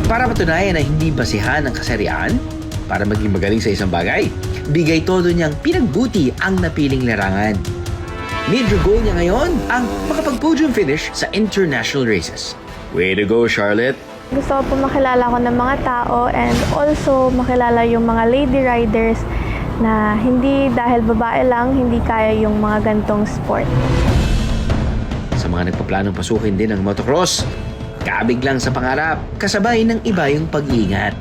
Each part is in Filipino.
Para patunayan na hindi basihan ang kasarian para maging magaling sa isang bagay, bigay todo niyang pinagbuti ang napiling larangan. Major goal niya ngayon ang makapag-podium finish sa international races. Way to go, Charlotte! Gusto ko po makilala ko ng mga tao and also makilala yung mga lady riders na hindi dahil babae lang, hindi kaya yung mga gantong sport. Sa mga nagpaplanong pasukin din ng motocross, kabig lang sa pangarap, kasabay ng iba yung pag-iingat.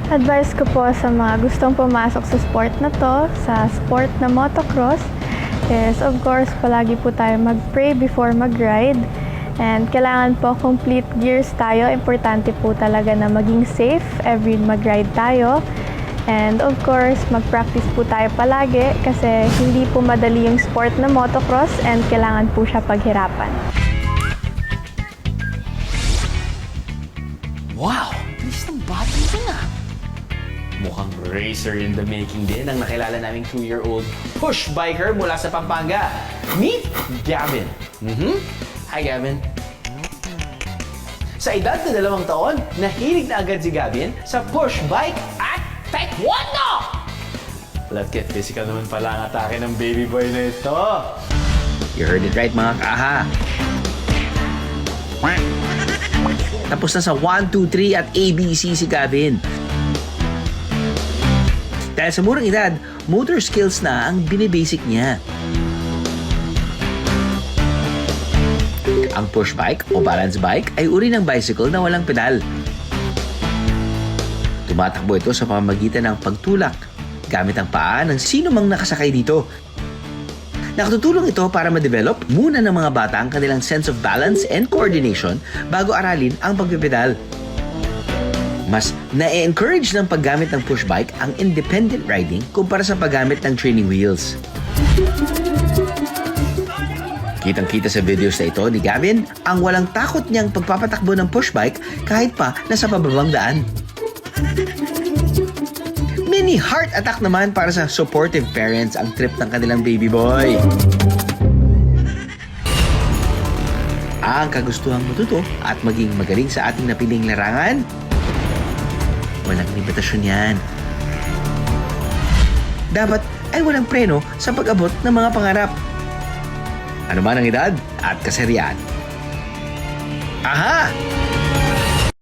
Advice ko po sa mga gustong pumasok sa sport na to, sa sport na motocross, is of course palagi po tayo mag-pray before mag-ride. And kailangan po complete gears tayo. Importante po talaga na maging safe every mag-ride tayo. And of course, mag-practice po tayo palagi kasi hindi po madali yung sport na motocross and kailangan po siya paghirapan. Wow! Bilis ng bata din ah! Mukhang racer in the making din ang nakilala naming 2-year-old push biker mula sa Pampanga. Meet Gavin. Hi, Gavin. Sa edad na 2 taon, nahilig na agad si Gavin sa push bike at taekwondo! Let's get physical naman pala ang atake ng baby boy na ito. You heard it right, mga kaha. Tapos na sa 1, 2, 3 at ABC si Gavin. Dahil sa murang edad, motor skills na ang binibasic niya. Ang push bike o balance bike ay uri ng bicycle na walang pedal. Tumatakbo ito sa pamamagitan ng pagtulak gamit ang paa ng sino mang nakasakay dito. Nakatutulong ito para ma-develop muna ng mga bata ang kanilang sense of balance and coordination bago aralin ang pagpipedal. Mas na-encourage ng paggamit ng push bike ang independent riding kumpara sa paggamit ng training wheels. Kitang-kita sa videos na ito ni Gavin ang walang takot niyang pagpapatakbo ng push bike kahit pa nasa pababang daan. Mini heart attack naman para sa supportive parents ang trip ng kanilang baby boy. Ang kagustuhang matuto at maging magaling sa ating napiling larangan, walang limitasyon yan. Dapat ay walang preno sa pag-abot ng mga pangarap. Ano man ang edad at kasarian. Aha!